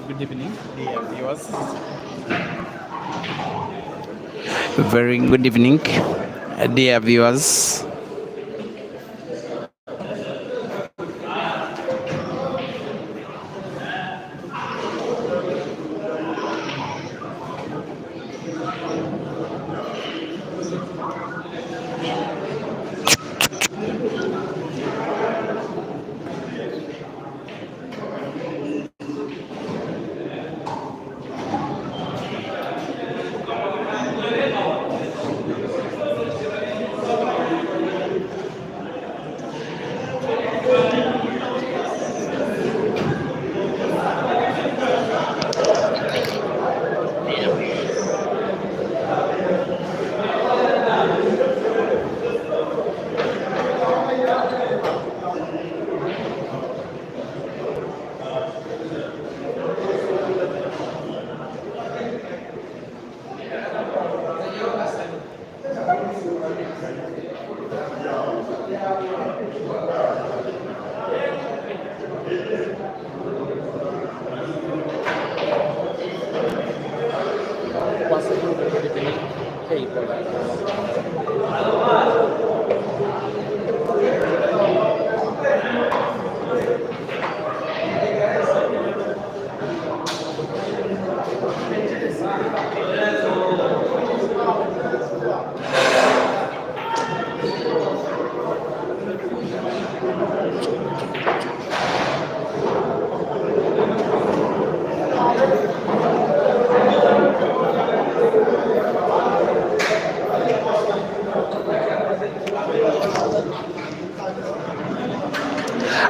Good evening, dear viewers. Very good evening, dear viewers. Once again, good evening. Hey, Bola.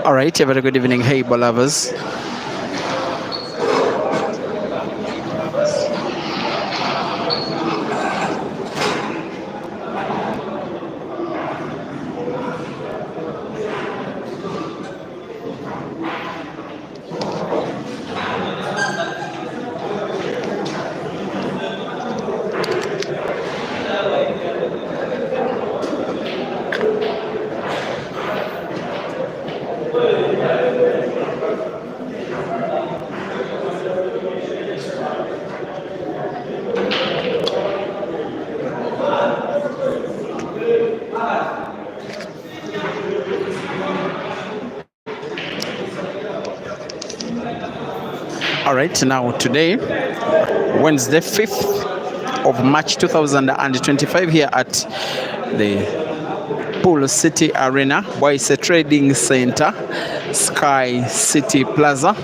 All right, a very good evening, hey, ball lovers. All right, now today, Wednesday, 5th of March 2025, here at the Pool City Arena, Boise Trading Center, Sky City Plaza,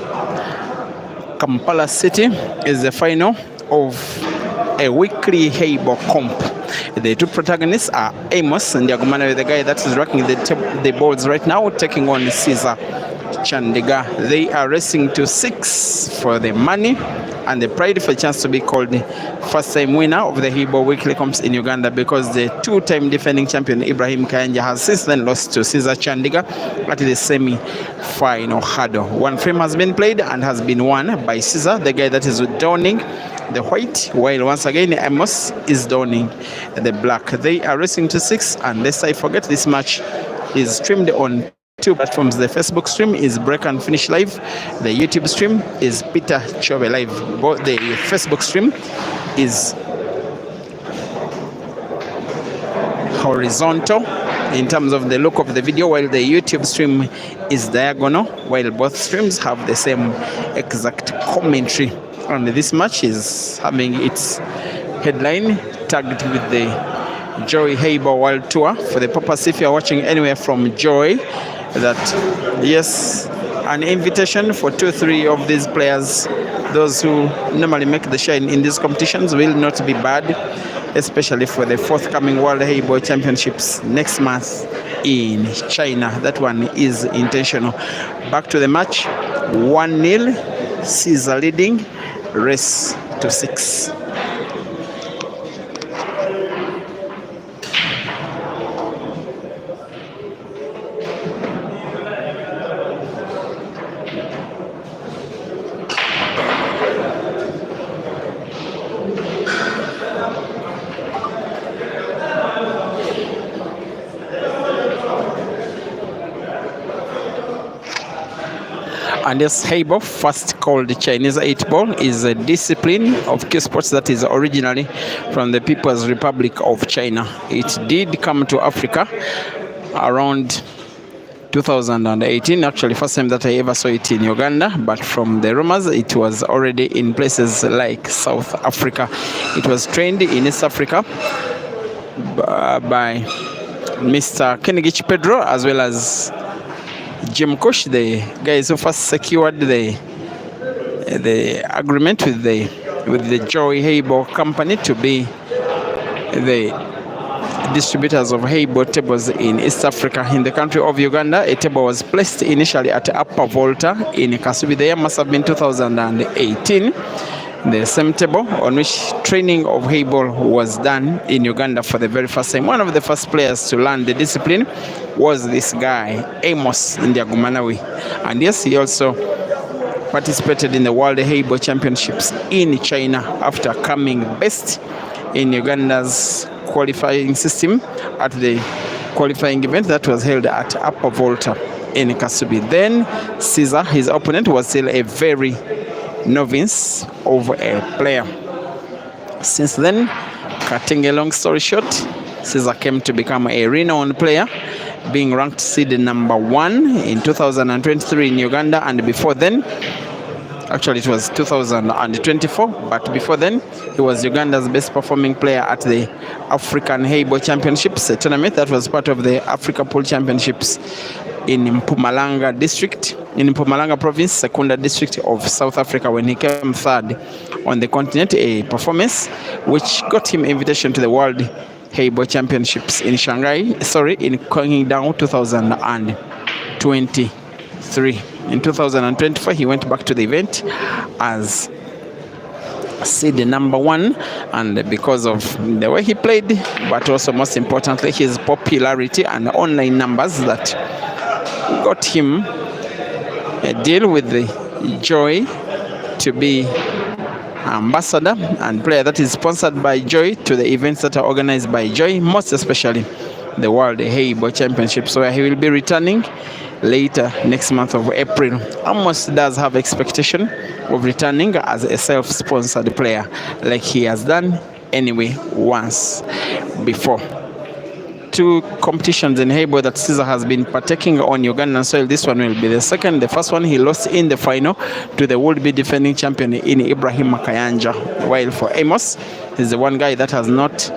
Kampala City, is the final of a weekly HEYBALL comp. The two protagonists are AMOS and Yagumana, the guy that is rocking the balls right now, taking on Caesar Chandiga. They are racing to 6 for the money and the pride for a chance to be called the first-time winner of the HEYBALL weekly comps in Uganda, because the two-time defending champion Ibrahim Kayanja has since then lost to Caesar Chandiga at the semi-final hurdle. One frame has been played and has been won by Caesar, the guy that is donning the white, while once again Amos is donning the black. They are racing to 6, and lest I forget, this match is streamed on two platforms. The Facebook stream is Break and Finish Live. The YouTube stream is Peter Chove Live. Both the Facebook stream is horizontal in terms of the look of the video, while the YouTube stream is diagonal, while both streams have the same exact commentary. And this match is having its headline tagged with the Joy HEYBALL World Tour. For the purpose, if you're watching anywhere from Joy, that yes, an invitation for 2-3 of these players, those who normally make the shine in these competitions, will not be bad, especially for the forthcoming World HEYBALL Championships next month in China. That one is intentional. Back to the match, 1-0, Caesar leading, race to 6. And this HEYBALL, first called Chinese 8-ball, is a discipline of cue sports that is originally from the People's Republic of China. It did come to Africa around 2018. Actually, first time that I ever saw it in Uganda, but from the rumors, it was already in places like South Africa. It was trained in East Africa by Mr. Kenegich Pedro, as well as Jim Kush, the guys who first secured the agreement with the Joy HEYBALL company to be the distributors of HEYBALL tables in East Africa. In the country of Uganda, a table was placed initially at Upper Volta in Kasubi. The year must have been 2018. The same table on which training of HEYBALL was done in Uganda for the very first time. One of the first players to learn the discipline was this guy, AMOS Ndiagumanawi. And yes, he also participated in the World HEYBALL Championships in China after coming best in Uganda's qualifying system at the qualifying event that was held at Upper Volta in Kasubi. Then Caesar, his opponent, was still a very novice of a player. Since then, cutting a long story short, Caesar came to become a renowned player, being ranked seed number 1 in 2023 in Uganda, and before then, actually it was 2024, but before then he was Uganda's best performing player at the African HEYBALL Championships, a tournament that was part of the Africa Pool Championships in Mpumalanga district, in Mpumalanga province, Secunda district of South Africa, when he came third on the continent, a performance which got him invitation to the World HEYBALL Championships in Shanghai, in Qingdao 2023. In 2024, he went back to the event as seed number 1, and because of the way he played, but also most importantly his popularity and online numbers, that got him a deal with the Joy to be ambassador and player that is sponsored by Joy to the events that are organized by Joy, most especially the World HEYBALL Championships, where he will be returning later next month of April. AMOS does have expectation of returning as a self-sponsored player, like he has done anyway once before. 2 competitions in HEYBALL that Caesar has been partaking on Ugandan soil. This one will be the second. The first one he lost in the final to the would-be defending champion in Ibrahim Makayanja, while for Amos, he's the one guy that has not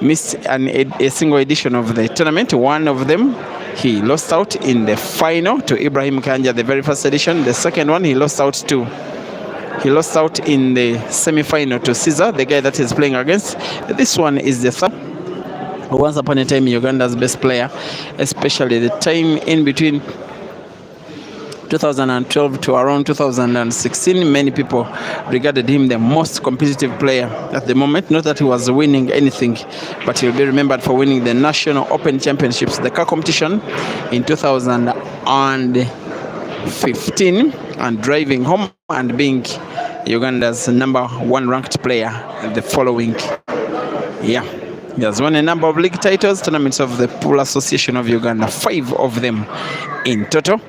missed a single edition of the tournament. One of them, he lost out in the final to Ibrahim Kanja, the very first edition. The second one, he lost out in the semi-final to Caesar, the guy that he's playing against. This one is the third. Once upon a time, Uganda's best player, especially the time in between 2012 to around 2016, many people regarded him the most competitive player at the moment. Not that he was winning anything, but he'll be remembered for winning the National Open Championships, the car competition, in 2015, and driving home and being Uganda's number 1 ranked player the following year. He has won a number of league titles, tournaments of the Pool Association of Uganda, 5 of them in total.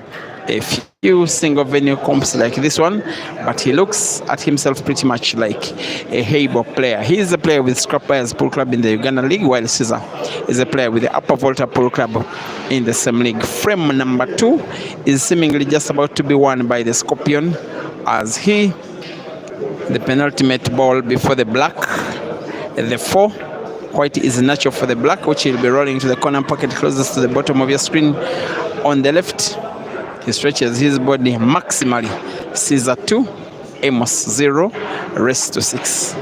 A few single venue comps like this one, but he looks at himself pretty much like a HEYBALL player. He is a player with Scrap Buyers Pool Club in the Uganda League, while Caesar is a player with the Upper Volta Pool Club in the same league. Frame number 2 is seemingly just about to be won by the Scorpion, as he, the penultimate ball before the black, the 4. White is natural for the black, which he'll be rolling to the corner pocket closest to the bottom of your screen. On the left, he stretches his body maximally. Caesar 2, Amos 0, rest to 6.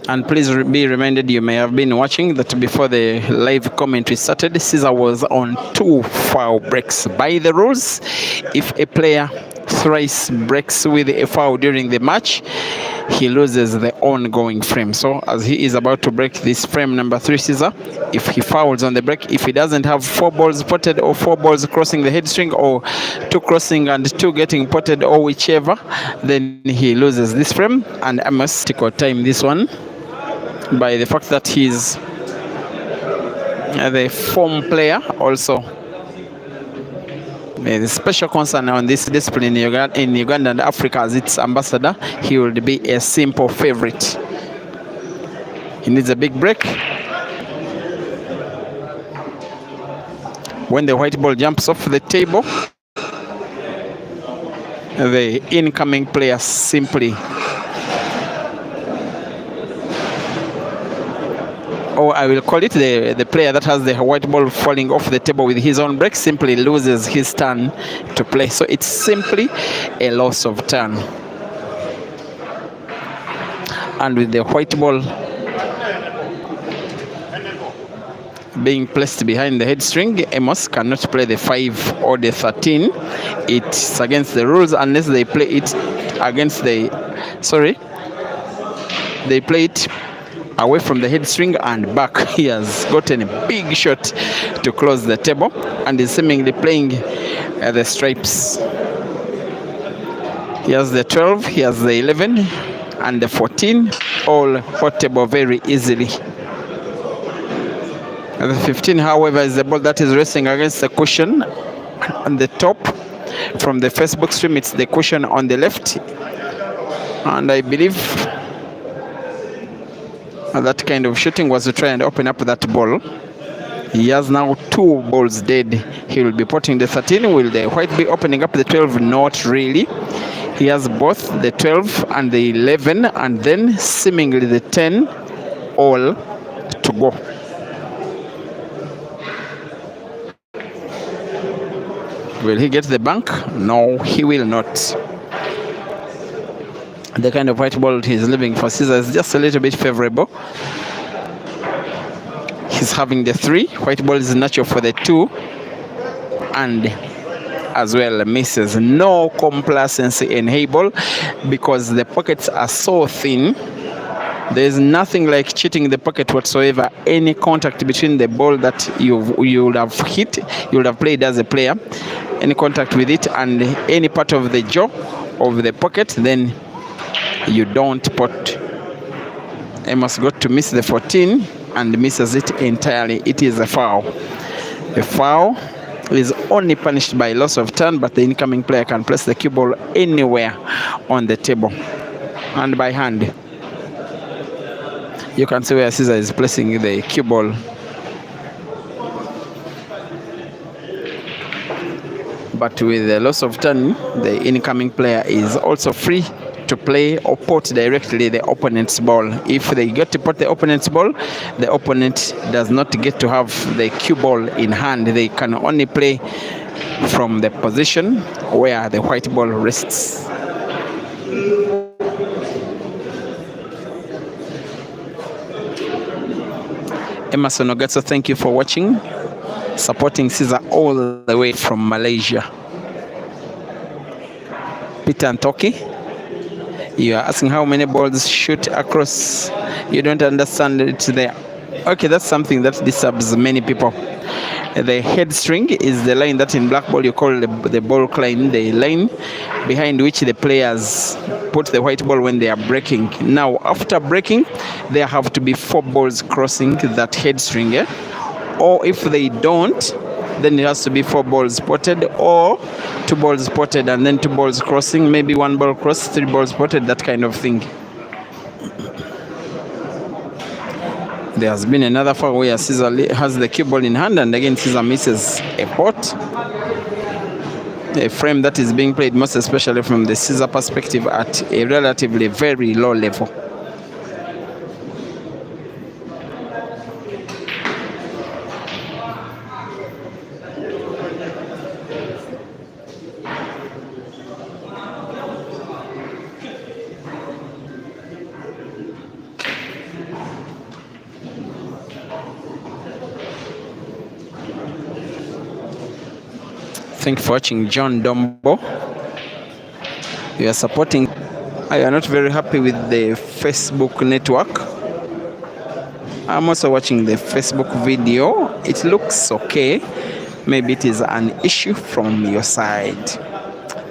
And please be reminded, you may have been watching that before the live commentary started, Caesar was on 2 foul breaks. By the rules, if a player thrice breaks with a foul during the match, he loses the ongoing frame. So as he is about to break this frame number 3, Caesar, if he fouls on the break, if he doesn't have 4 balls potted or 4 balls crossing the head string, or 2 crossing and 2 getting potted, or whichever, then he loses this frame. And I must take our time this one by the fact that he's the form player also. The special concern on this discipline in Uganda and Africa as its ambassador, he will be a simple favorite. He needs a big break. When the white ball jumps off the table, the incoming player simply, or I will call it the player that has the white ball falling off the table with his own break, simply loses his turn to play. So it's simply a loss of turn. And with the white ball being placed behind the head string, AMOS cannot play the 5 or the 13. It's against the rules unless they play it against the, they play it away from the head string and back. He has gotten a big shot to close the table and is seemingly playing the stripes. He has the 12, he has the 11 and the 14, all portable very easily. The 15, however, is the ball that is resting against the cushion on the top. From the Facebook stream, it's the cushion on the left, and I believe that kind of shooting was to try and open up that ball. He has now 2 balls dead. He will be potting the 13. Will the white be opening up the 12? Not really. He has both the 12 and the 11, and then seemingly the 10 all to go. Will he get the bank? No, he will not. The kind of white ball he's leaving for Caesar is just a little bit favorable. He's having the 3. White ball is natural for the 2. And as well misses. No complacency in HEYBALL because the pockets are so thin. There's nothing like cheating the pocket whatsoever. Any contact between the ball that you would have hit, you would have played as a player, any contact with it and any part of the jaw of the pocket, then you don't pot. AMOS got to miss the 14 and misses it entirely. It is a foul. A foul is only punished by loss of turn, but the incoming player can place the cue ball anywhere on the table and by hand. You can see where Caesar is placing the cue ball. But with the loss of turn, the incoming player is also free to play or pot directly the opponent's ball. If they get to pot the opponent's ball, the opponent does not get to have the cue ball in hand. They can only play from the position where the white ball rests. Emerson Ogatso, thank you for watching, supporting Caesar all the way from Malaysia. Peter Antoki, you are asking how many balls shoot across. You don't understand it there. Okay, that's something that disturbs many people. The head string is the line that in black ball you call the ball line, the line behind which the players put the white ball when they are breaking. Now, after breaking, there have to be 4 balls crossing that head string. Or if they don't, then it has to be 4 balls potted, or 2 balls potted and then 2 balls crossing, maybe 1 ball cross, 3 balls potted, that kind of thing. There has been another foul where Caesar has the cue ball in hand, and again Caesar misses a pot. A frame that is being played most especially from the Caesar perspective at a relatively very low level. Thank you for watching John Dombo. You are supporting. I are not very happy with the Facebook network. I'm also watching the Facebook video. It looks okay. Maybe it is an issue from your side.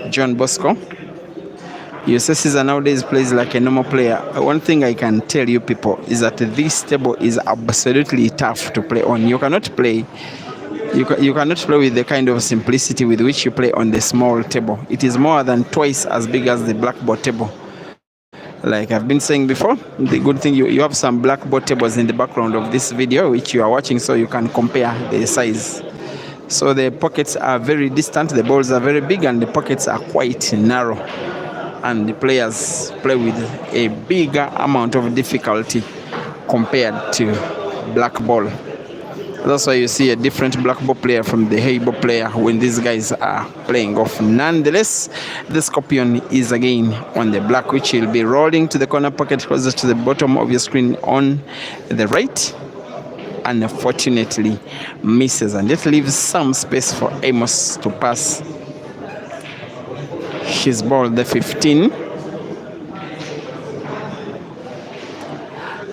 John Bosco. You say Caesar nowadays plays like a normal player. One thing I can tell you people is that this table is absolutely tough to play on. You cannot play with the kind of simplicity with which you play on the small table. It is more than twice as big as the blackboard table. Like I've been saying before, the good thing you have some blackboard tables in the background of this video which you are watching, so you can compare the size. So the pockets are very distant, the balls are very big, and the pockets are quite narrow, and the players play with a bigger amount of difficulty compared to black ball. That's why you see a different black ball player from the HEYBALL player when these guys are playing off. Nonetheless, the Scorpion is again on the black, which will be rolling to the corner pocket closer to the bottom of your screen on the right. Unfortunately, misses, and it leaves some space for AMOS to pass his ball, the 15.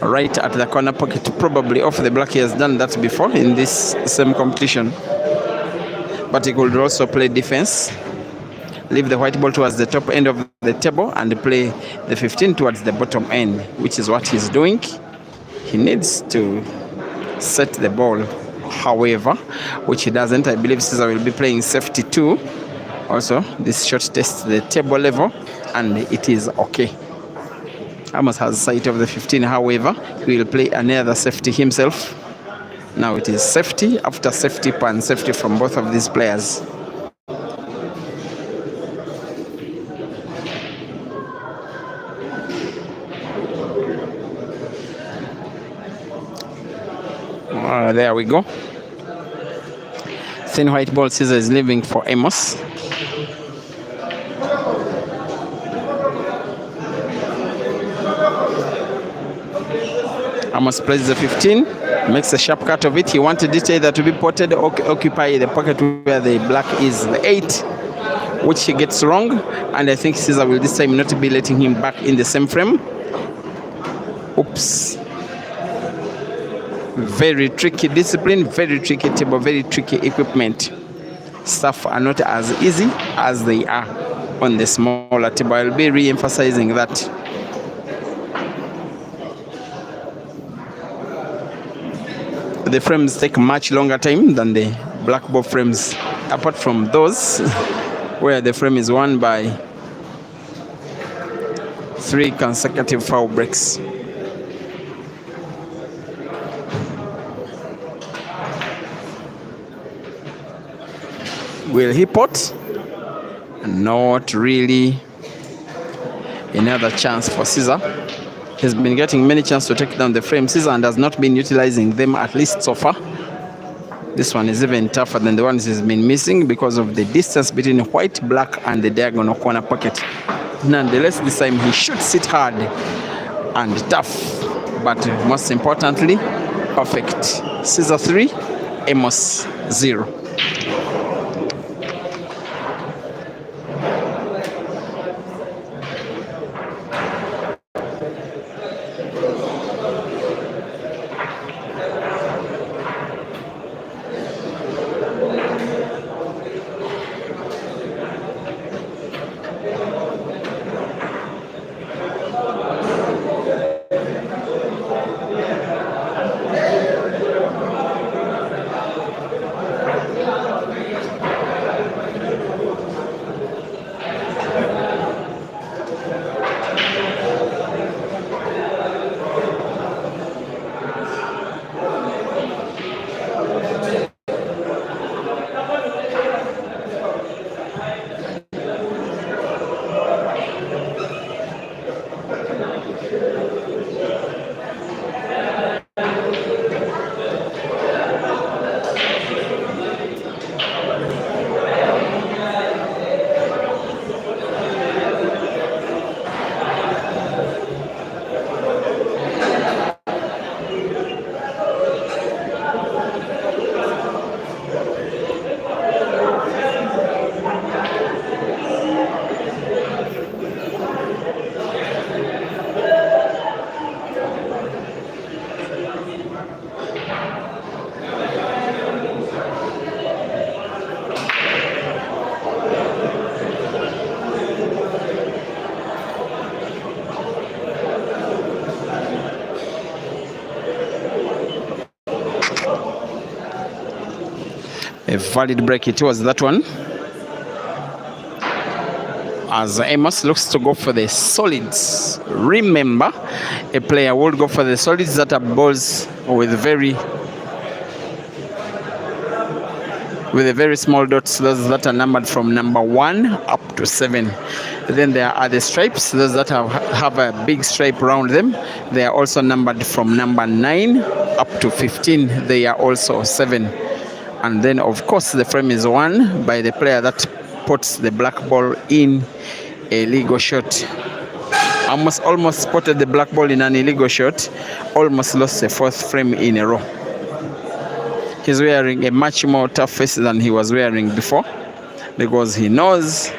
Right at the corner pocket, probably off the black. He has done that before in this same competition, but he could also play defense, leave the white ball towards the top end of the table and play the 15 towards the bottom end, which is what he's doing. He needs to set the ball, however, which he doesn't. I believe Caesar will be playing safety 2 also. This shot tests the table level and it is okay. AMOS has sight of the 15, however, he will play another safety himself. Now it is safety after safety pan safety from both of these players. There we go. Thin white ball. Caesar is leaving for AMOS. AMOS plays the 15, makes a sharp cut of it. He wanted it either to be potted or occupy the pocket where the black is, the 8, which he gets wrong. And I think Caesar will this time not be letting him back in the same frame. Oops. Very tricky discipline, very tricky table, very tricky equipment. Stuff are not as easy as they are on the smaller table. I'll be re-emphasizing that. The frames take much longer time than the black ball frames, apart from those where the frame is won by 3 consecutive foul breaks. Will he pot? Not really. Another chance for Caesar. He's been getting many chances to take down the frame, Caesar, and has not been utilizing them, at least so far. This one is even tougher than the ones he's been missing because of the distance between white, black, and the diagonal corner pocket. Nonetheless, this time he shoots it hard and tough, but most importantly, perfect. Caesar 3, AMOS 0. A valid break it was, that one. As AMOS looks to go for the solids. Remember, a player would go for the solids that are balls with very small dots, those that are numbered from number 1 up to 7. Then there are the stripes, those that have a big stripe around them. They are also numbered from number 9 up to 15. They are also 7. And then, of course, the frame is won by the player that puts the black ball in a legal shot. Almost spotted the black ball in an illegal shot. Almost lost the 4th frame in a row. He's wearing a much more tough face than he was wearing before, because he knows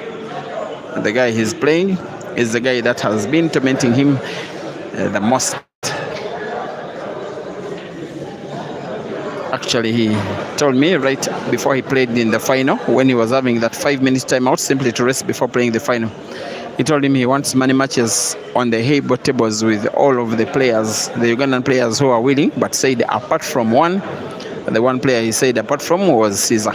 the guy he's playing is the guy that has been tormenting him the most. Actually, he told me right before he played in the final, when he was having that 5-minute timeout simply to rest before playing the final, he told him he wants money matches on the HEYBALL tables with all of the players, the Ugandan players who are willing, but said apart from one, the one player he said apart from was Caesar.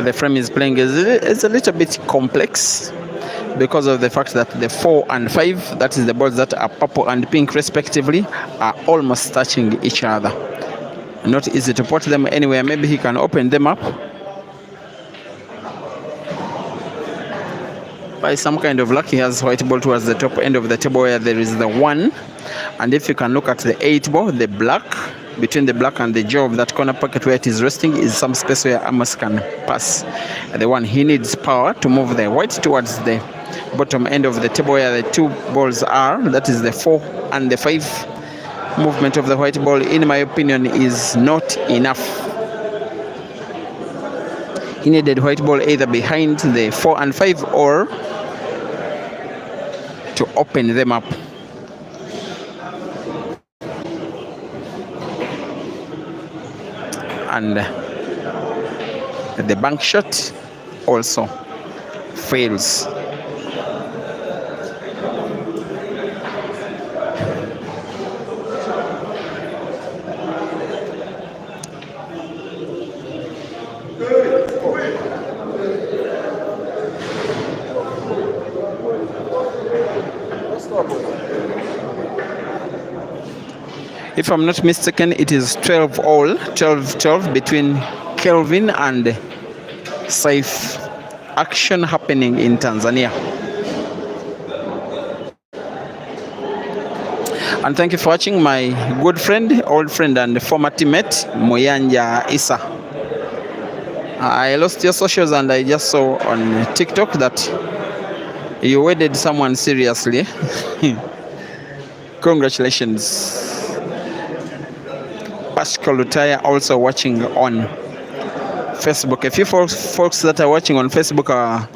The frame is playing is a little bit complex because of the fact that the 4 and 5, that is the balls that are purple and pink respectively, are almost touching each other. Not easy to put them anywhere. Maybe he can open them up by some kind of luck. He has white ball towards the top end of the table where there is the 1. And if you can look at the 8 ball, the black, between the black and the jaw of that corner pocket where it is resting is some space where AMOS can pass. The 1, he needs power to move the white towards the bottom end of the table where the 2 balls are, that is the 4 and the 5. Movement of the white ball, in my opinion, is not enough. He needed white ball either behind the 4 and 5 or to open them up. And the bank shot also fails. If I'm not mistaken, it is 12 all, 12 between Kelvin and Saif. Action happening in Tanzania. And thank you for watching, my good friend, old friend and former teammate, Muyanja Issa. I lost your socials and I just saw on TikTok that you wedded someone seriously. Congratulations. Pascal Lutaya also watching on Facebook. A few folks that are watching on Facebook are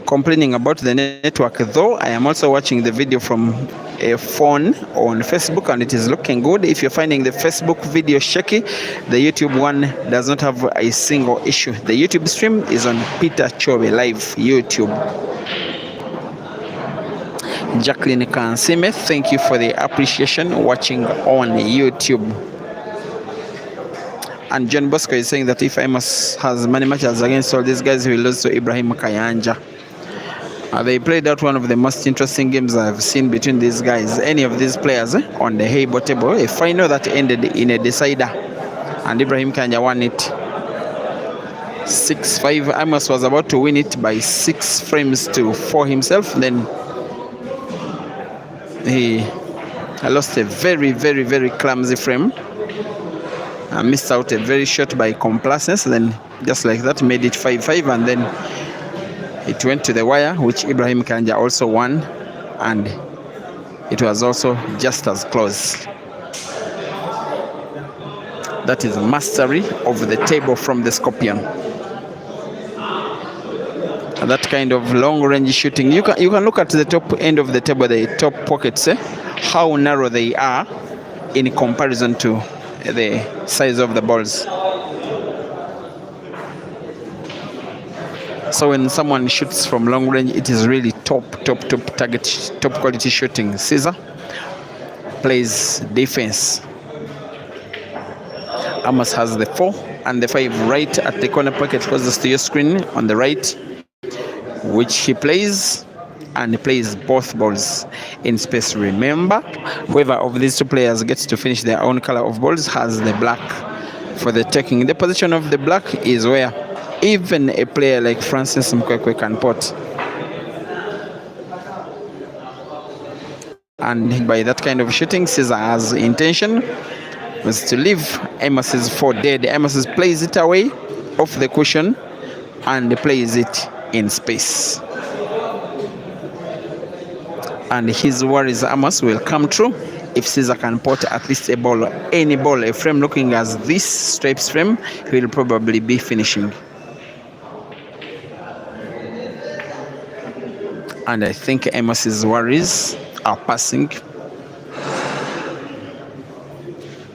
complaining about the network, though I am also watching the video from a phone on Facebook and it is looking good. If you're finding the Facebook video shaky, the YouTube one does not have a single issue. The YouTube stream is on Peter Chobe Live YouTube. Jacqueline Kansime, thank you for the appreciation watching on YouTube. And John Bosco is saying that if AMOS has many matches against all these guys, he will lose to Ibrahim Kayanja. They played out one of the most interesting games I've seen between these guys, any of these players on the HEYBALL table. A final that ended in a decider, and Ibrahim Kayanja won it 6-5. AMOS was about to win it by 6 frames to 4 himself. Then he lost a very, very, very clumsy frame. Missed out a very shot by complacence, then just like that made it 5-5, and then it went to the wire, which Ibrahim Kayanja also won, and it was also just as close. That is mastery of the table from the Scorpion. And that kind of long range shooting, you can look at the top end of the table, the top pockets, how narrow they are in comparison to the size of the balls. So when someone shoots from long range, it is really top target, top quality shooting. Caesar plays defense. AMOS has the 4 and the 5 right at the corner pocket closest to your screen on the right, which he plays, and he plays both balls in space. Remember, whoever of these two players gets to finish their own color of balls has the black for the taking. The position of the black is where even a player like Francis Mkwekwe can pot. And by that kind of shooting, Caesar has intention was to leave AMOS's 4 dead. AMOS plays it away off the cushion and plays it in space. And his worries AMOS will come true if Caesar can pot at least a ball, any ball, a frame looking as this stripes frame, he will probably be finishing. And I think AMOS's worries are passing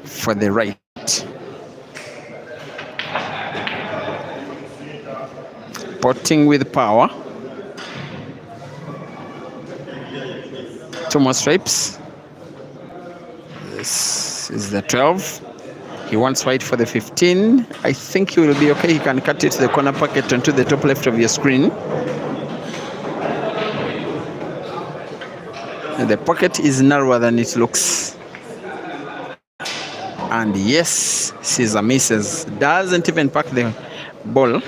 for the right. Potting with power. 2 more stripes. This is the 12. He wants white for the 15. I think he will be okay. He can cut it to the corner pocket onto the top left of your screen. And the pocket is narrower than it looks. And yes, Caesar misses. Doesn't even pack the ball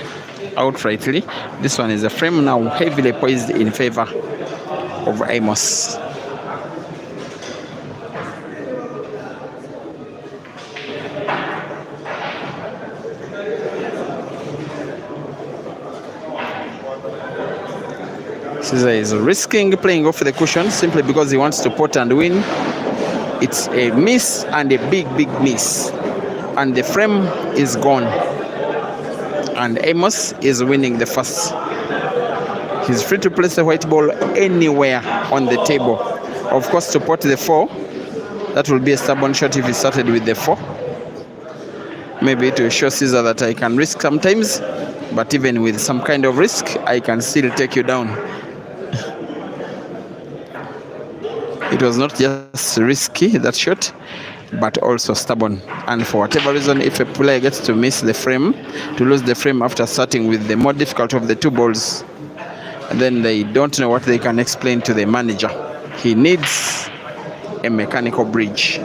outrightly. This one is a frame now heavily poised in favor of AMOS. Caesar is risking playing off the cushion simply because he wants to pot and win. It's a miss and a big miss. And the frame is gone. And AMOS is winning the first. He's free to place the white ball anywhere on the table. Of course, to pot the 4, that will be a stubborn shot if he started with the 4. Maybe to show Caesar that I can risk sometimes, but even with some kind of risk, I can still take you down. It was not just risky, that shot, but also stubborn. And for whatever reason, if a player gets to miss the frame, to lose the frame after starting with the more difficult of the 2 balls, then they don't know what they can explain to the manager. He needs a mechanical bridge.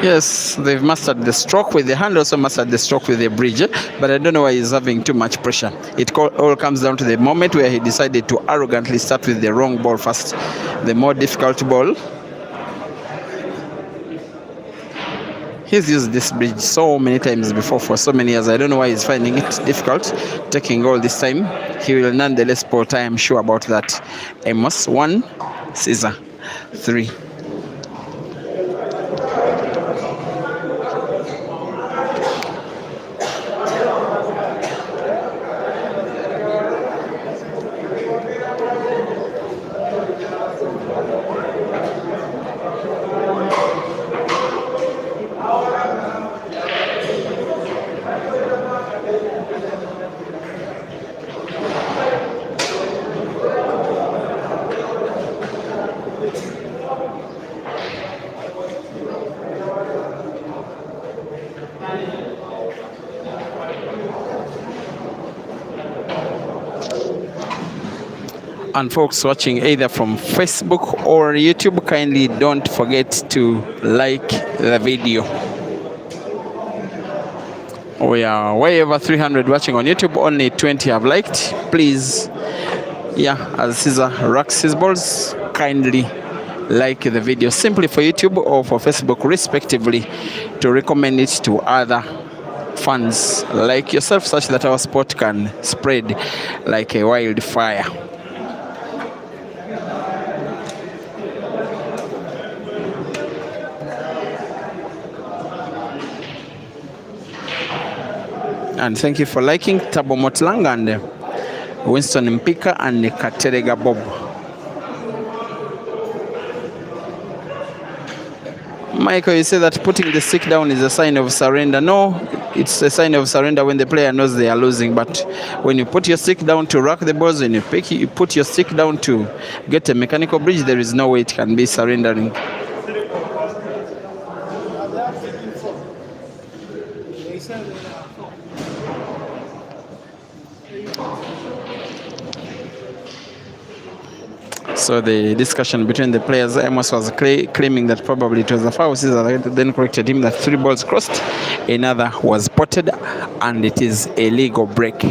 Yes, they've mastered the stroke with the hand, also mastered the stroke with the bridge, but I don't know why he's having too much pressure. It all comes down to the moment where he decided to arrogantly start with the wrong ball first, the more difficult ball. He's used this bridge so many times before for so many years. I don't know why he's finding it difficult, taking all this time. He will nonetheless pot, I am sure about that. AMOS 1, Caesar 3. And folks watching either from Facebook or YouTube, kindly don't forget to like the video. We are way over 300 watching on YouTube, only 20 have liked. Please, as Caesar racks his balls, kindly like the video simply for YouTube or for Facebook respectively, to recommend it to other fans like yourself, such that our sport can spread like a wildfire. And thank you for liking Tabo Motlang and Winston Mpika and Katerega Bob. Michael, you say that putting the stick down is a sign of surrender. No, it's a sign of surrender when the player knows they are losing. But when you put your stick down to rack the balls, when you put your stick down to get a mechanical bridge, there is no way it can be surrendering. So the discussion between the players, AMOS was claiming that probably it was a foul. Caesar then corrected him that 3 balls crossed, another was spotted, and it is a legal break.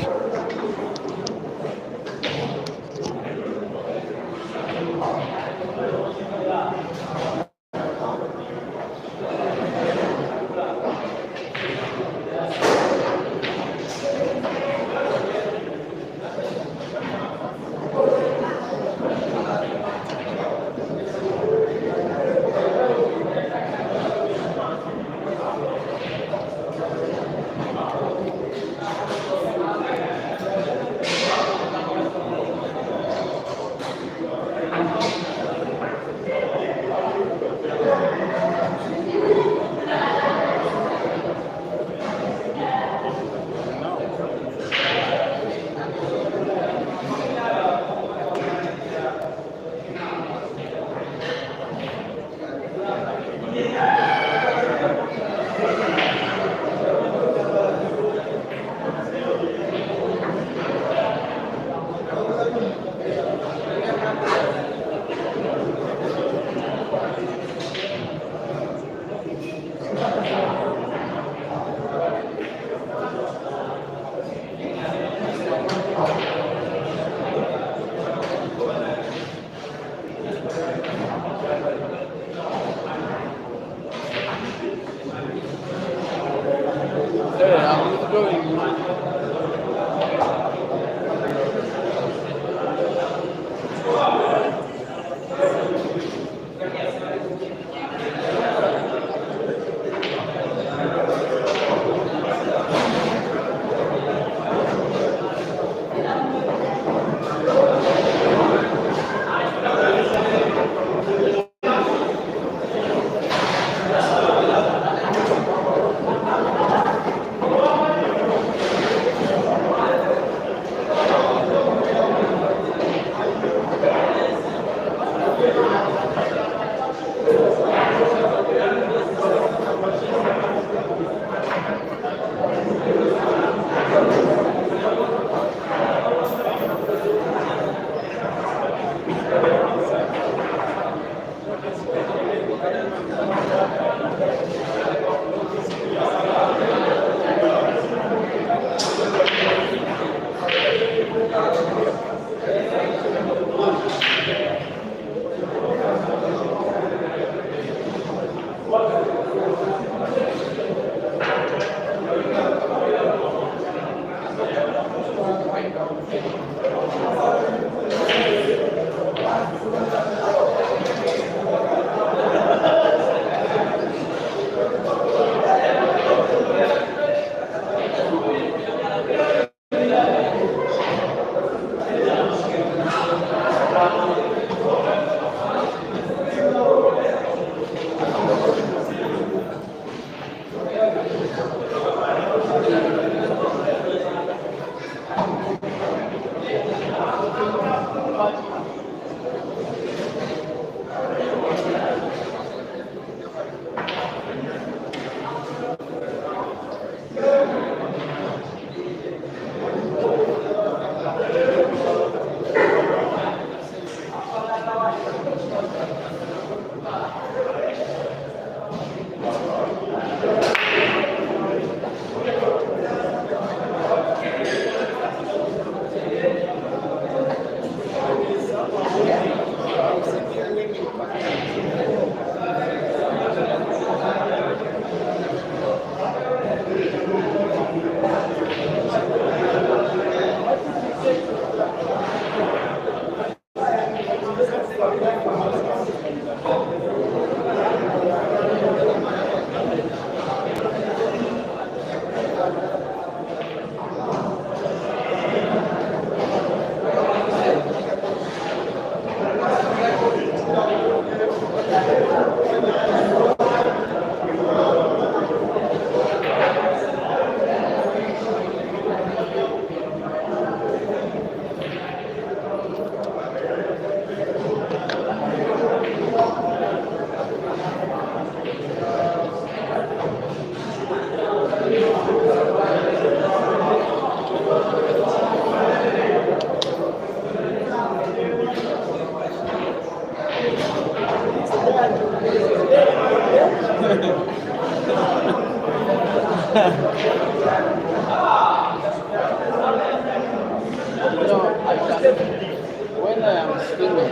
Excuse me. I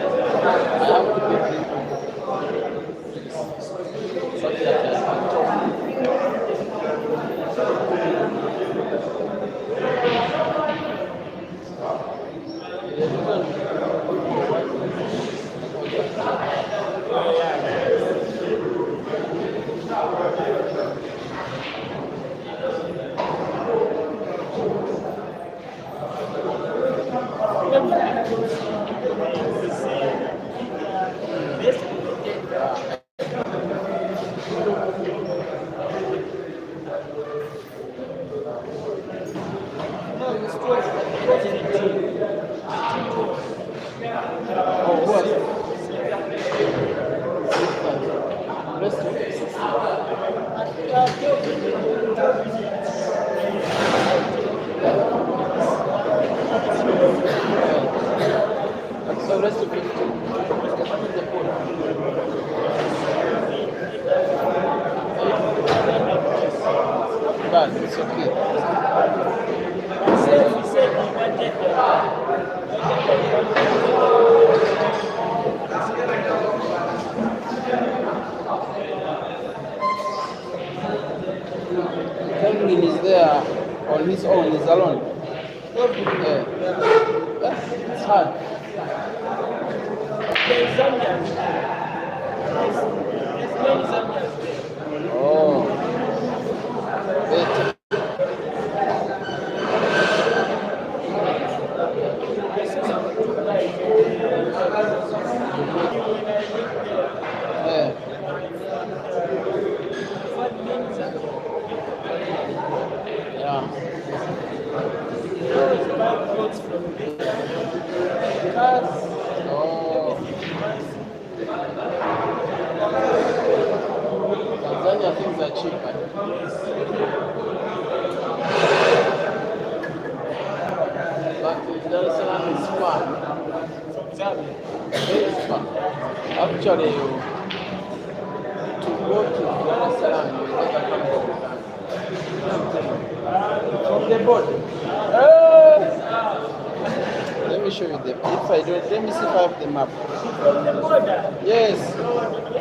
have to be brief. Something that I can talk. The oh, what? So rest of it. But it's okay. Kelvin is there on his own, he's alone. Yeah. It's hard. Oh. Better. Yeah. Yeah. Oh. Tanzania things are cheaper. But Dar es Salaam is far. Very far. Actually, to go to Dar es Salaam, you never come from the border. Let me show you the. If I don't, let me see if I have the map. From the border? Yes.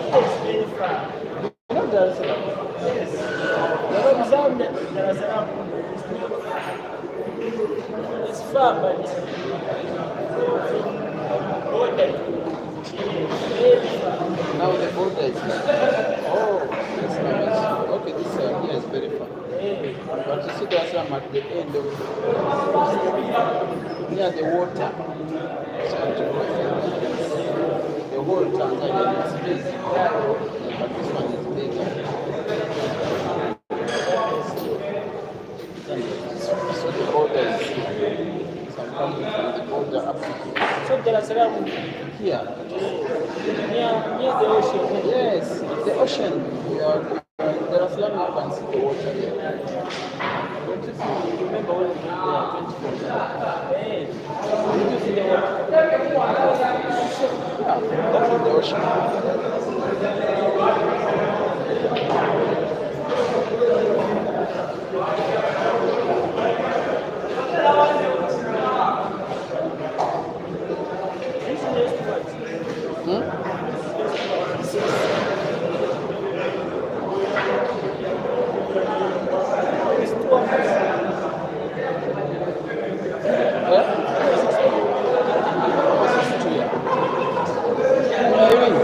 Yes, very far. You know Dar es Salaam? Yes. From Zambia, Dar es Salaam. It's far, but border. Very far. Now the border is. Oh, that's nice. Okay, this here is very far. Hey. But you see Dar es Salaam at the end of near the water. The whole Tanzania is big. But this one is bigger. So the border is some coming from the border up to So Dar es Salaam, here. near the ocean. Yes, the ocean. Dar es Salaam, you can see the water there. Remember when we went there, 2014? Hey. Did you see the water? Yeah, that's in the ocean. This is just what? It's 2 hours. Yeah? This is 2 years. What do you mean?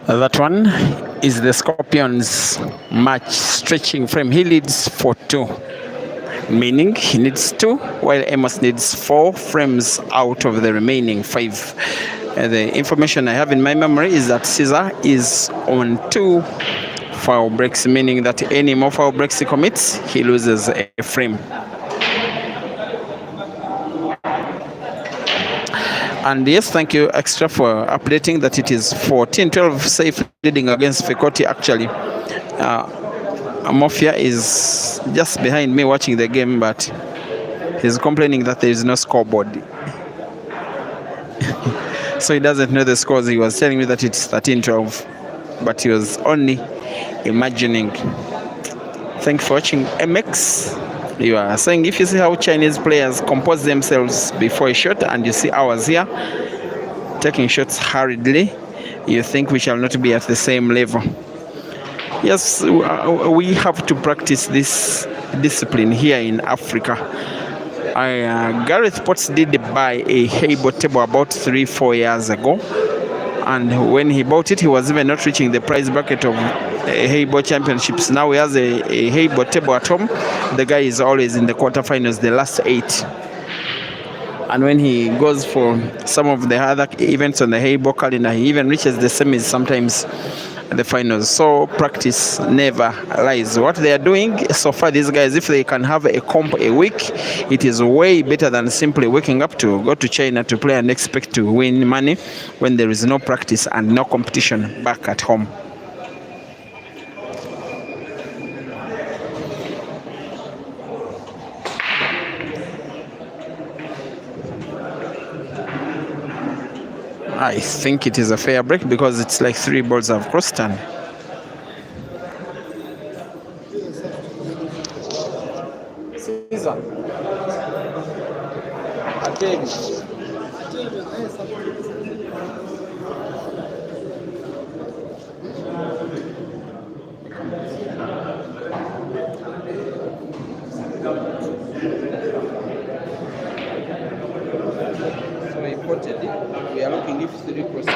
That one is the Scorpions match stretching frame. He leads for 2, meaning he needs 2, while AMOS needs 4 frames out of the remaining 5. The information I have in my memory is that Caesar is on 2 foul breaks, meaning that any more foul breaks he commits, he loses a frame. And yes, thank you Extra for updating that it is 14-12 safe leading against Fikoti. Actually, Mafia is just behind me watching the game, but he's complaining that there is no scoreboard. So he doesn't know the scores. He was telling me that it's 13-12, but he was only imagining. Thank you for watching MX. You are saying if you see how Chinese players compose themselves before a shot and you see ours here taking shots hurriedly, you think we shall not be at the same level. Yes, we have to practice this discipline here in Africa. Gareth Potts did buy a HEYBALL table about 3-4 years ago, and when he bought it, he was even not reaching the prize bracket of HEYBALL championships. Now he has a HEYBALL table at home. The guy is always in the quarterfinals, the last 8. And when he goes for some of the other events on the HEYBALL calendar, he even reaches the semis, sometimes the finals. So practice never lies. What they are doing so far, these guys, if they can have a comp a week, it is way better than simply waking up to go to China to play and expect to win money when there is no practice and no competition back at home. I think it is a fair break because it's like 3 balls have crossed and Caesar. Again. So reportedly, we are looking if 3 crosses.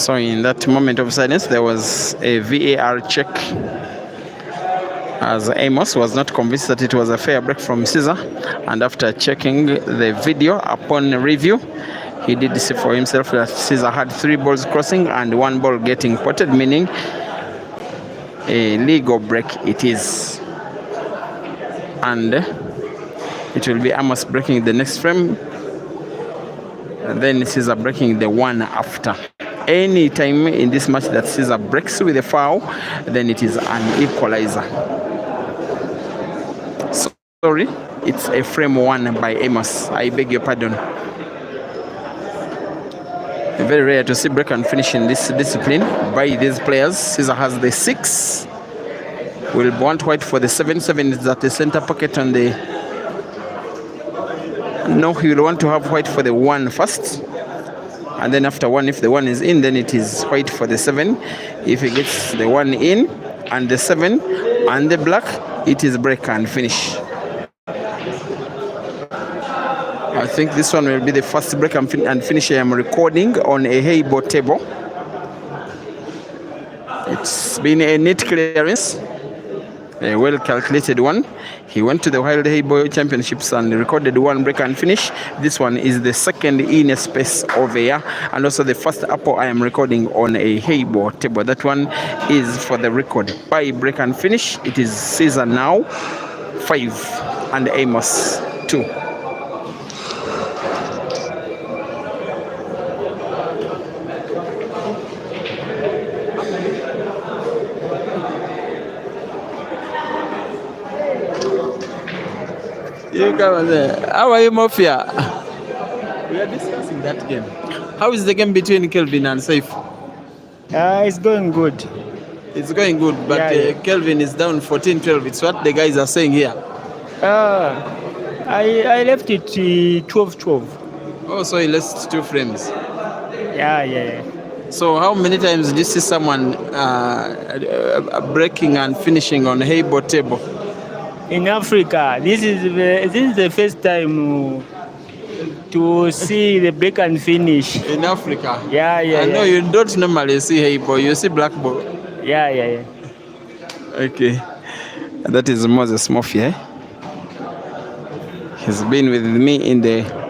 so in that moment of silence, there was a VAR check, as AMOS was not convinced that it was a fair break from Caesar, and after checking the video upon review, he did see for himself that Caesar had 3 balls crossing and 1 ball getting potted, meaning a legal break it is. And it will be AMOS breaking the next frame, and then Caesar breaking the one after. Any time in this match that Caesar breaks with a foul, then it is an equalizer. Sorry, it's a frame 1 by AMOS. I beg your pardon. Very rare to see break and finish in this discipline by these players. Caesar has the 6. Will want white for the 7. 7 is at the center pocket on the... No, he will want to have white for the 1 first. And then after 1, if the 1 is in, then it is white for the 7. If he gets the 1 in and the 7 and the black, it is break and finish. I think this one will be the first break and finish I am recording on a HEYBALL table. It's been a neat clearance, a well calculated one. He went to the Wild HEYBALL Championships and recorded 1 break and finish. This one is the second in a space of a year, and also the first apple I am recording on a HEYBALL table. That one is for the record by break and finish. It is Caesar now 5 and AMOS 2. You come and say, how are you, Mafia? We are discussing that game. How is the game between Kelvin and Saif? It's going good. It's going good, but Kelvin is down 14-12. It's what the guys are saying here. I left it 12-12. Oh, so he lost 2 frames. Yeah. So how many times did you see someone breaking and finishing on HEYBALL table? In Africa, this is the first time to see the break and finish. In Africa? Yeah. I know you don't normally see HEYBALL, you see black ball. Yeah. Okay. That is Moses Murphy. He's been with me in the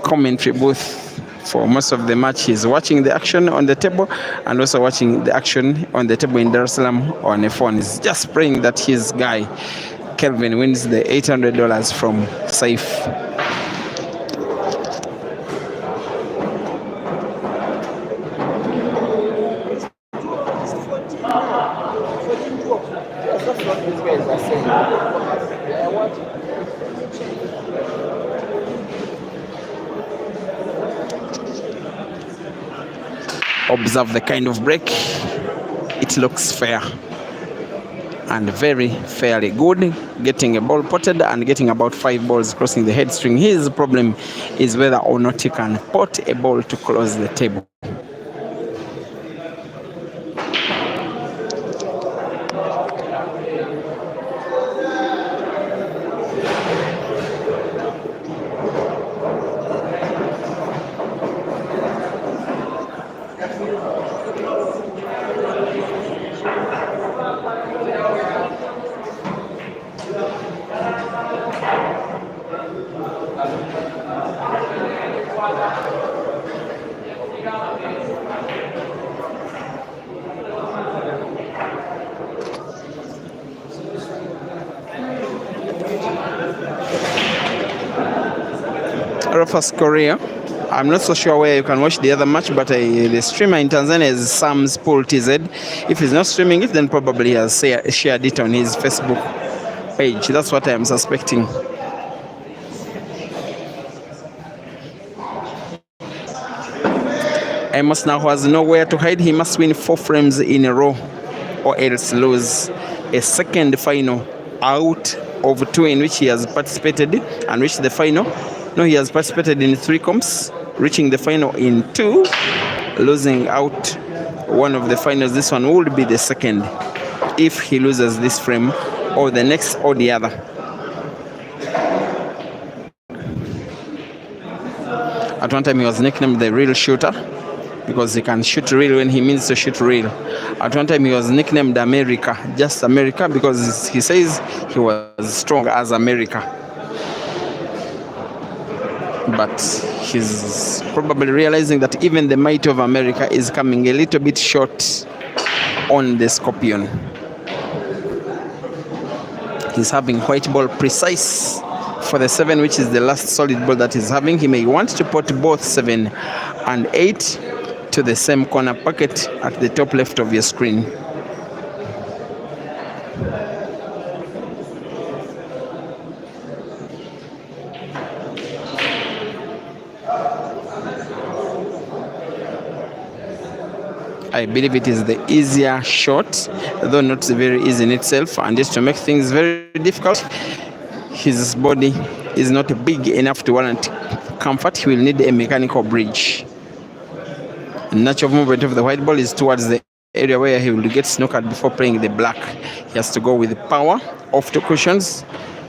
commentary booth for most of the match. He's watching the action on the table and also watching the action on the table in Dar es Salaam on a phone. He's just praying that his guy, Kelvin, wins the $800 from Saif. Observe the kind of break. It looks fair and very fairly good, getting a ball potted and getting about 5 balls crossing the head string. His problem is whether or not he can pot a ball to close the table. Rufus Korea. I'm not so sure where you can watch the other match, but the streamer in Tanzania is Sam's Pool TZ. If he's not streaming it, then probably he has shared it on his Facebook page. That's what I am suspecting. AMOS now has nowhere to hide. He must win 4 frames in a row or else lose a second final out of 2 in which he has participated and reached the final. No, he has participated in 3 comps, reaching the final in 2, losing out one of the finals. This one would be the second if he loses this frame or the next or the other. At one time he was nicknamed the real shooter because he can shoot real when he means to shoot real. At one time he was nicknamed America, just America, because he says he was strong as America. But he's probably realizing that even the might of America is coming a little bit short on the Scorpion. He's having white ball precise for the 7, which is the last solid ball that he's having. He may want to put both 7 and 8 to the same corner pocket at the top left of your screen. I believe it is the easier shot, though not very easy in itself, and just to make things very difficult, his body is not big enough to warrant comfort. He will need a mechanical bridge. The natural movement of the white ball is towards the area where he will get snookered before playing the black. He has to go with power off the cushions,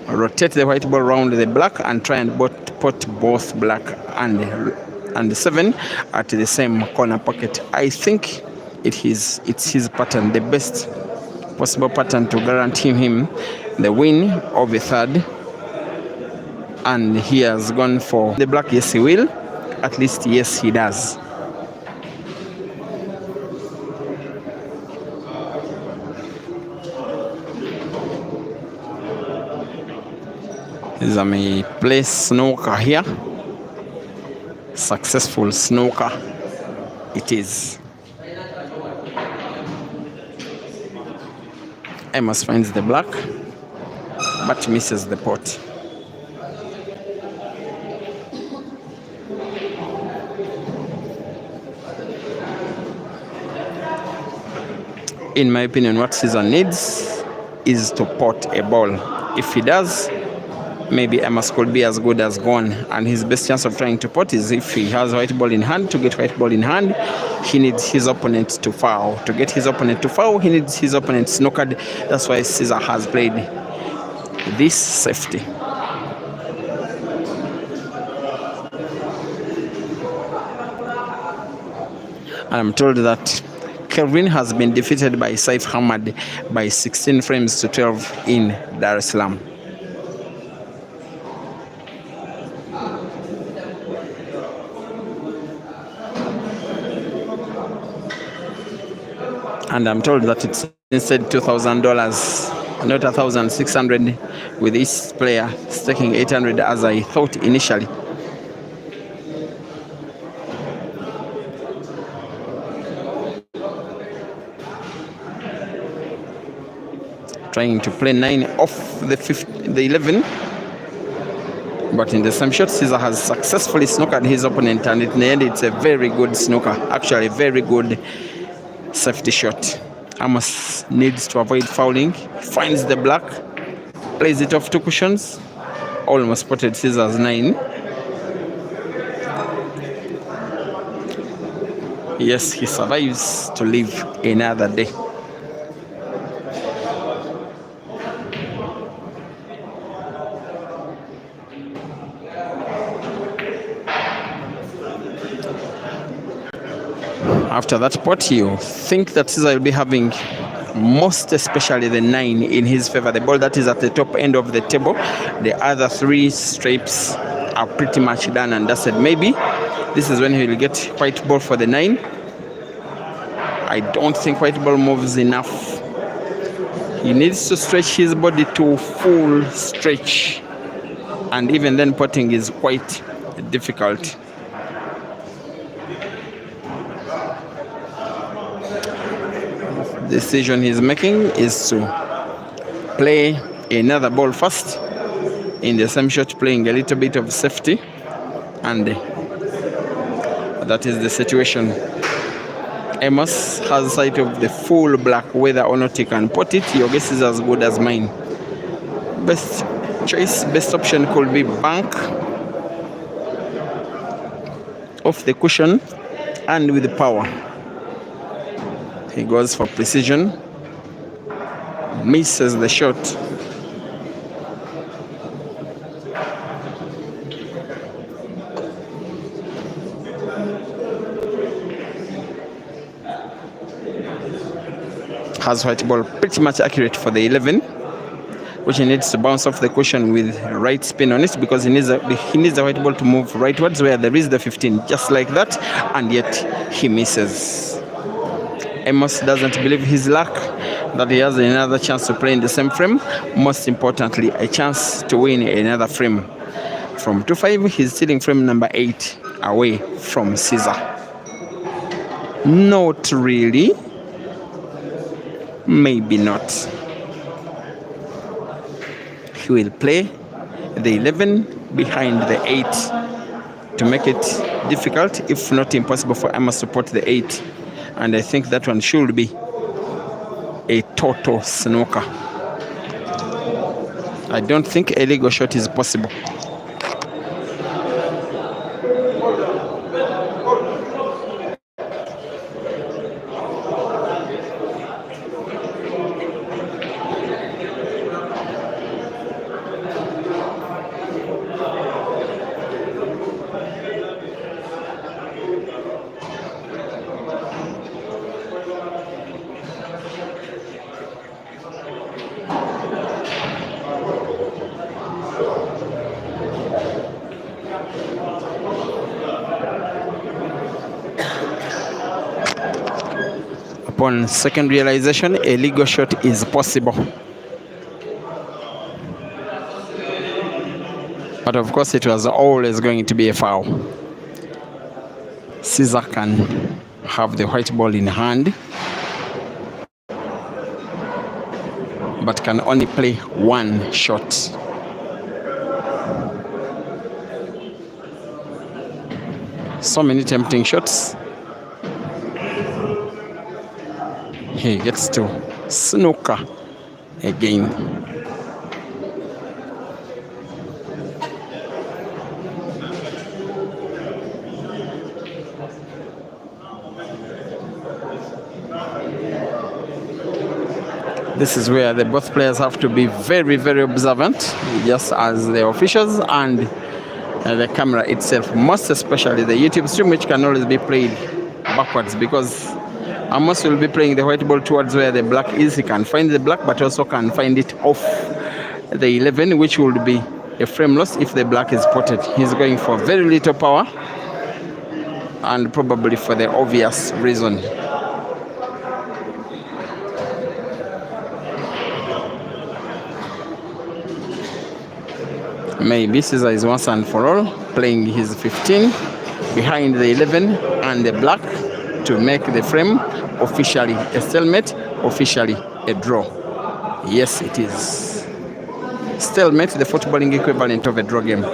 rotate the white ball around the black, and try and put both black and 7 at the same corner pocket. I think it's his pattern, the best possible pattern to guarantee him the win of a 3rd. And he has gone for the black. Yes, he will. At least, yes, he does. Zami plays snooker here. Successful snooker it is. AMOS finds the black but misses the pot. In my opinion, what Caesar needs is to pot a ball. If he does, maybe AMOS could be as good as gone. And his best chance of trying to pot is if he has white ball in hand. To get white ball in hand, he needs his opponent to foul. To get his opponent to foul, he needs his opponent snookered. That's why Caesar has played this safety. And I'm told that Kelvin has been defeated by Saif Hamad by 16 frames to 12 in Dar es Salaam. And I'm told that it's instead $2,000, not $1,600, with each player staking $800 as I thought initially. Trying to play 9 off the 11, but in the same shot, Caesar has successfully snookered his opponent, and in the end, it's a very good snooker. Actually, a very good safety shot. AMOS needs to avoid fouling. Finds the black, plays it off 2 cushions. Almost spotted Caesar's 9. Yes, he survives to live another day. After that pot, you think that Caesar will be having most especially the 9 in his favor, the ball that is at the top end of the table. The other 3 stripes are pretty much done and dusted. Maybe this is when he will get white ball for the 9. I don't think white ball moves enough. He needs to stretch his body to full stretch, and even then potting is quite difficult. The decision he's making is to play another ball first, in the same shot playing a little bit of safety, and that is the situation. AMOS has sight of the full black. Whether or not he can pot it, your guess is as good as mine. Best choice, best option could be bank off the cushion and with the power. He goes for precision, misses the shot. Has white ball pretty much accurate for the 11, which he needs to bounce off the cushion with right spin on it, because he needs the white ball to move rightwards where there is the 15, just like that, and yet he misses. AMOS doesn't believe his luck that he has another chance to play in the same frame. Most importantly, a chance to win another frame. From 2-5, he's stealing frame number 8 away from Caesar. Not really. Maybe not. He will play the 11 behind the 8 to make it difficult, if not impossible, for AMOS to pot the 8. And I think that one should be a total snooker. I don't think a legal shot is possible. Upon second realization, a legal shot is possible. But of course, it was always going to be a foul. Caesar can have the white ball in hand, but can only play 1 shot. So many tempting shots. He gets to snooker again. This is where the both players have to be very, very observant, just as the officials and the camera itself, most especially the YouTube stream, which can always be played backwards, because AMOS will be playing the white ball towards where the black is. He can find the black, but also can find it off the 11, which would be a frame loss if the black is spotted. He's going for very little power, and probably for the obvious reason. Maybe Caesar is once and for all playing his 15 behind the 11 and the black to make the frame officially a stalemate, officially a draw. Yes, it is. Stalemate, the footballing equivalent of a draw game.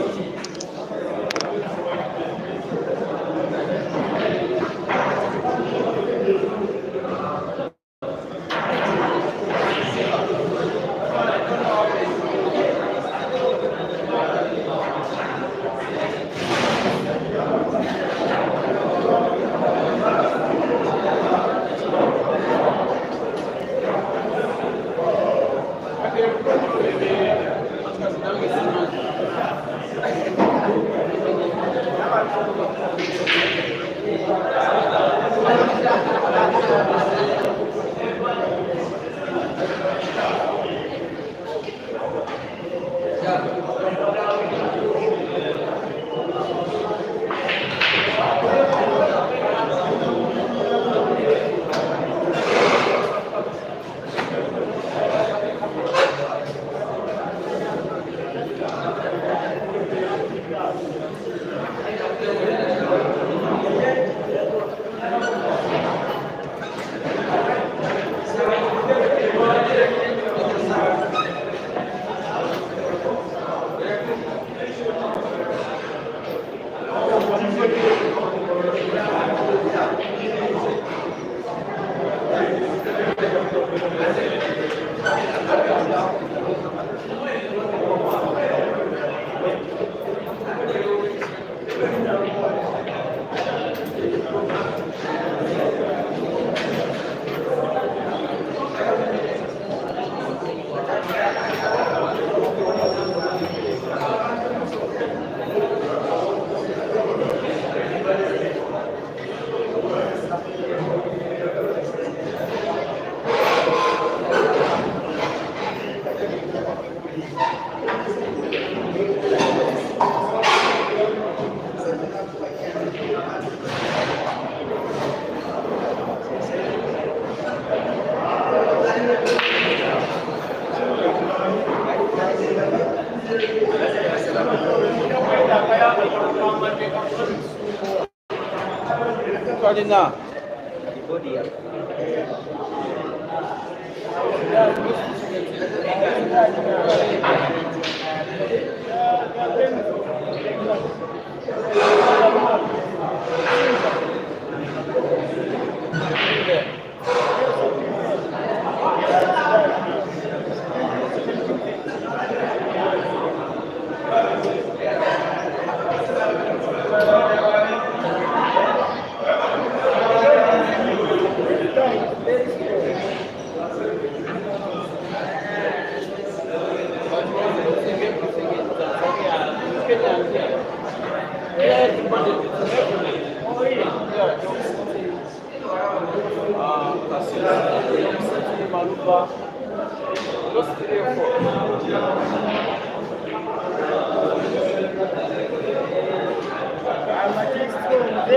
Now.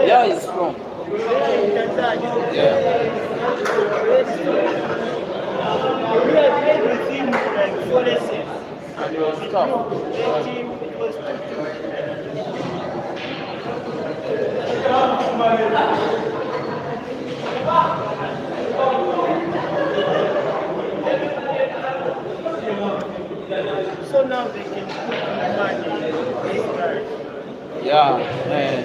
Yeah, it's from. Yeah. And it was tough. So now they can put money in this card. Yeah, man.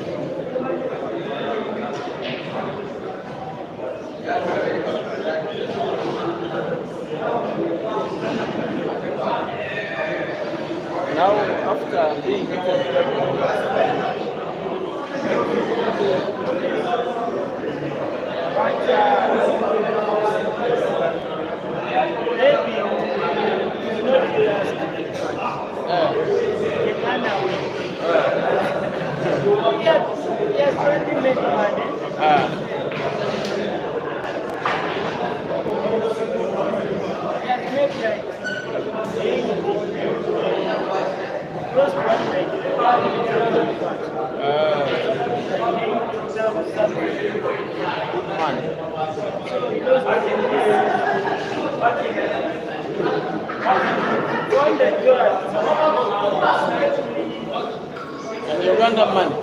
Now, after being Uganda money.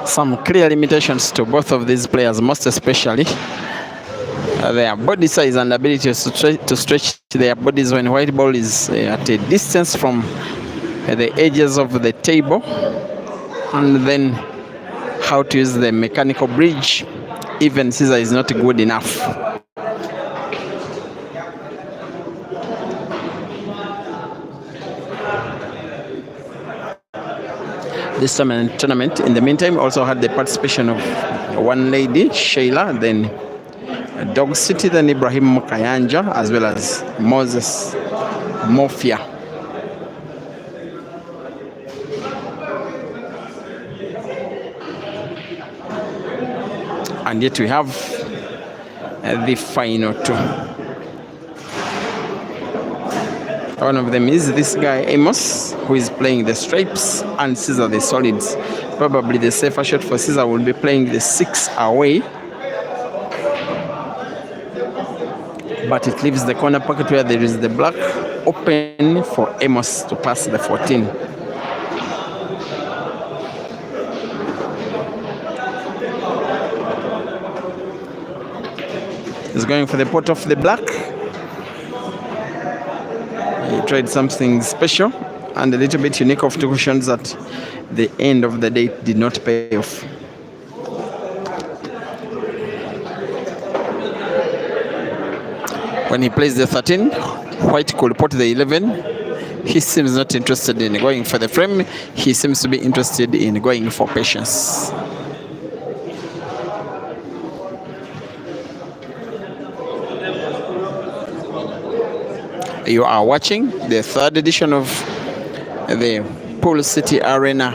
Some clear limitations to both of these players, most especially their body size and ability to stretch their bodies when white ball is at a distance from the edges of the table, and then how to use the mechanical bridge. Even scissor is not good enough. This tournament, in the meantime, also had the participation of one lady, Sheila, then Dog City, then Ibrahim Mukayanja, as well as Moses Mofia. And yet we have the final two. One of them is this guy AMOS, who is playing the stripes, and Caesar the solids. Probably the safer shot for Caesar will be playing the 6 away, but it leaves the corner pocket where there is the black open for AMOS to pass the 14. He's going for the pot of the black. He tried something special and a little bit unique of two cushions at the end of the day did not pay off. When he plays the 13, white could put the 11. He seems not interested in going for the frame. He seems to be interested in going for patience. You are watching the third edition of the Pool City Arena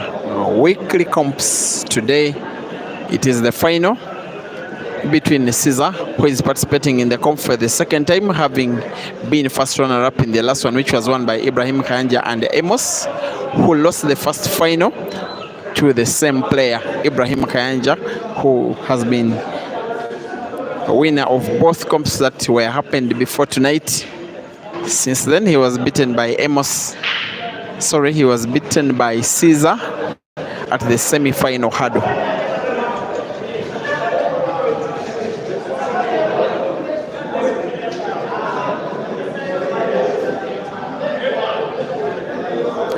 weekly comps. Today it is the final between Caesar, who is participating in the comp for the second time, having been first runner-up in the last one, which was won by Ibrahim Kanja, and AMOS, who lost the first final to the same player, Ibrahim Kanja, who has been a winner of both comps that were happened before tonight. Since then, he was beaten by AMOS. Sorry, he was beaten by Caesar at the semi-final hurdle.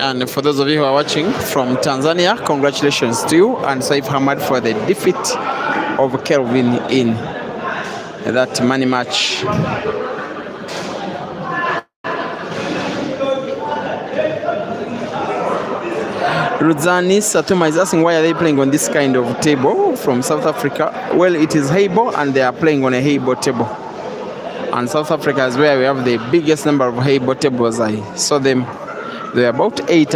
And for those of you who are watching from Tanzania, congratulations to you and Saif Hamad for the defeat of Kelvin in that money match. Rudzani Satuma is asking why are they playing on this kind of table from South Africa. Well, it is HEYBALL and they are playing on a HEYBALL table. And South Africa is where we have the biggest number of HEYBALL tables. I saw them. They are about 8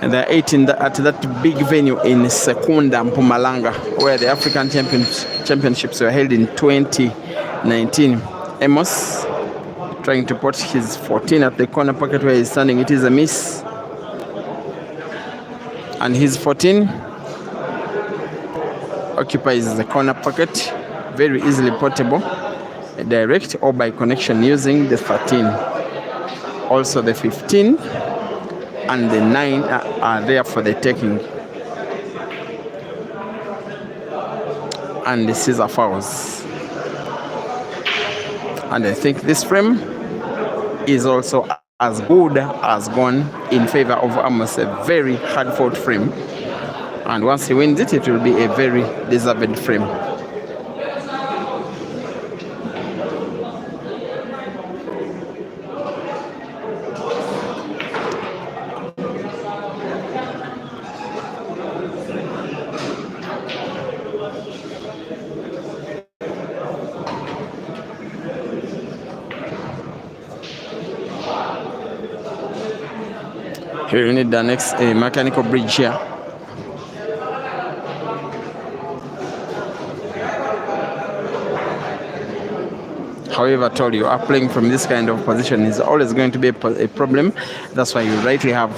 and they're 8 at that big venue in Sekunda, Mpumalanga, where the African Championships were held in 2019. AMOS trying to put his 14 at the corner pocket where he's standing. It is a miss. And his 14 occupies the corner pocket. very easily portable, direct or by connection using the 13. Also the 15 and the 9 are there for the taking. And the scissor fouls. And I think this frame is also as good as gone in favor of AMOS, a very hard fought frame. And once he wins it, it will be a very deserved frame. Here we need the next mechanical bridge here. However, I told you, playing from this kind of position is always going to be a problem. That's why you rightly have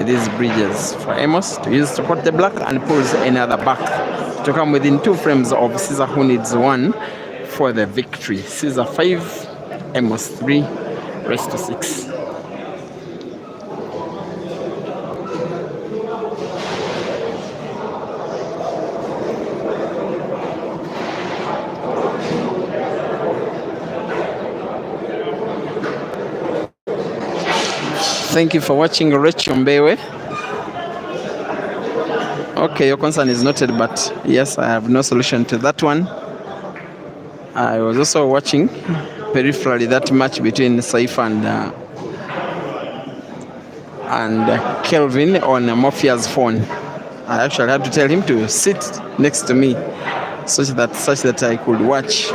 these bridges for AMOS to use to put the black and pulls another back to come within 2 frames of Caesar, who needs 1 for the victory. Caesar 5, AMOS 3, rest to 6. Thank you for watching, Rachel Mbewe. Okay, your concern is noted, but yes, I have no solution to that one. I was also watching peripherally that match between Saif and Kelvin on Mofia's phone. I actually had to tell him to sit next to me such that I could watch.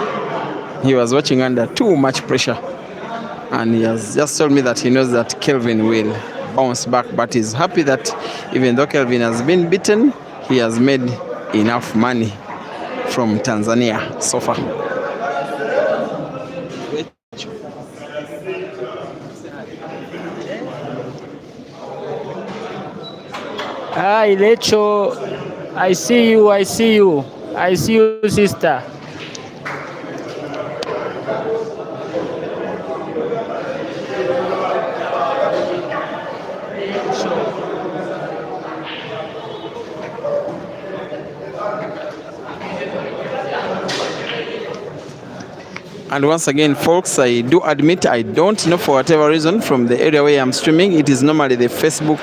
He was watching under too much pressure. And he has just told me that he knows that Kelvin will bounce back, but he's happy that even though Kelvin has been beaten, he has made enough money from Tanzania so far. Hi, Lecho. I see you, sister. And once again, folks, I do admit I don't know, for whatever reason, from the area where I'm streaming, it is normally the Facebook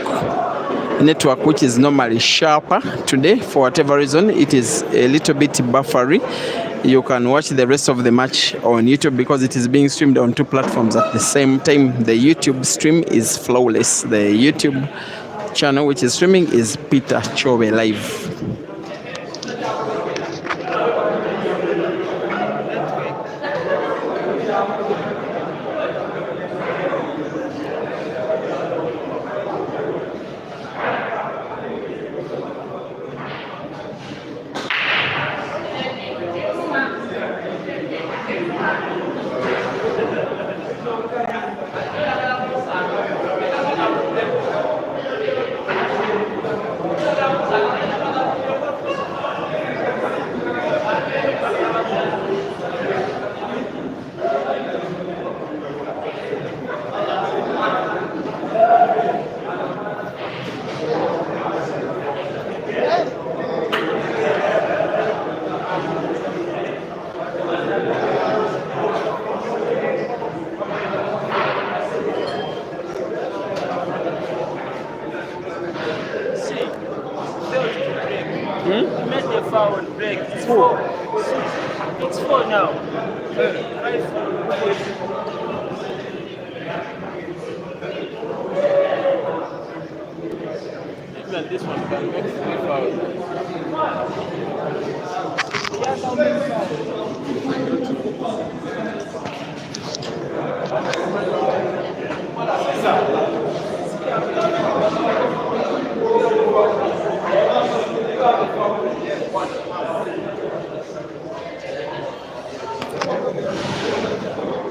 network which is normally sharper. Today, for whatever reason, it is a little bit buffery. You can watch the rest of the match on YouTube because it is being streamed on 2 platforms at the same time. The YouTube stream is flawless. The YouTube channel which is streaming is Peter Chobe Live. It's 4 now. Even this one can make 3 fouls.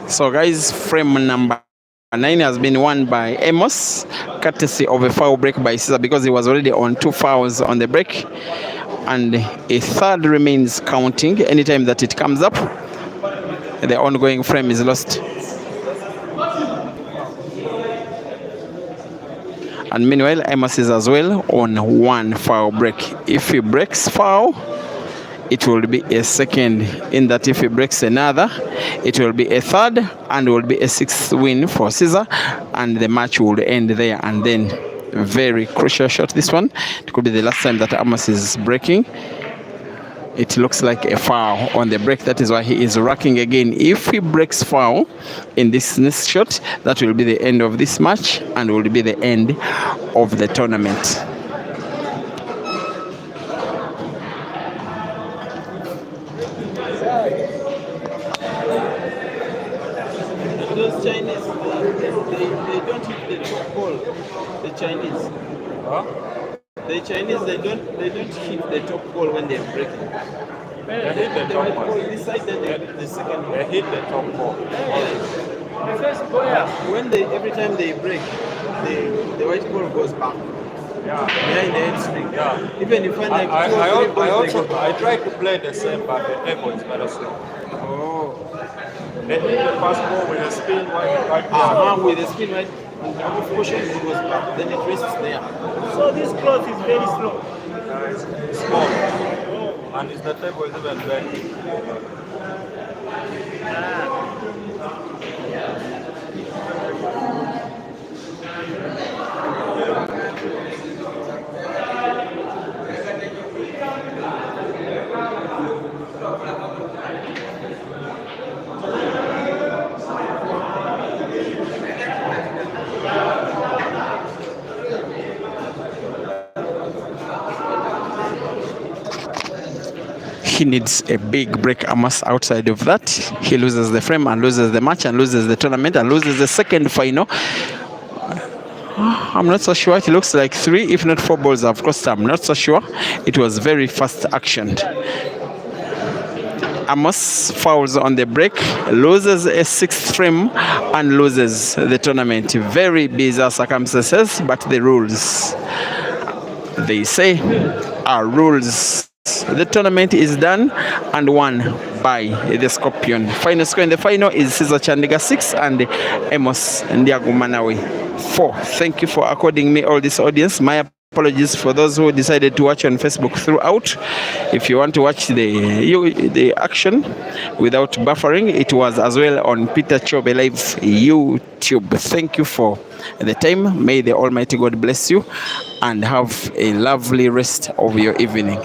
So guys, frame number 9 has been won by AMOS, courtesy of a foul break by Caesar because he was already on 2 fouls on the break. and a third remains counting. Anytime that it comes up, the ongoing frame is lost. And meanwhile, AMOS is as well on 1 foul break. If he breaks foul, it will be a second. In that, if he breaks another, it will be a third and will be a 6th win for Caesar, and the match will end there. And then, very crucial shot, this one. It could be the last time that AMOS is breaking. It looks like a foul on the break. That is why he is racking again. If he breaks foul in this next shot, that will be the end of this match and will be the end of the tournament. Those Chinese, they don't hit the top ball. The Chinese. Huh? The Chinese, they don't hit the top ball when they're breaking. They hit the top ball. This side, then the second one. They hit the top ball. The first ball, when every time they break, the white ball goes back. Yeah. Behind the end string. Yeah. Even if like I try to play the same, but the tempo is very slow. Oh. They hit the first ball with a spin right With a spin right. Out of motion, it goes back. Then it rests there. So this cloth is very slow. It's small. And the tempo is even better. He needs a big break. AMOS outside of that, he loses the frame and loses the match and loses the tournament and loses the second final. I'm not so sure. It looks like 3, if not 4 balls have cost. I'm not so sure. It was very fast action. AMOS fouls on the break, loses a 6th frame and loses the tournament. Very bizarre circumstances, but the rules, they say, are rules. The tournament is done and won by the Scorpion. Final score in the final is Caesar Chandiga 6 and AMOS Ndiago Manawi 4. Thank you for according me all this audience. My apologies for those who decided to watch on Facebook throughout. If you want to watch the action without buffering, it was as well on Peter Chobe Live YouTube. Thank you for the time. May the Almighty God bless you and have a lovely rest of your evening.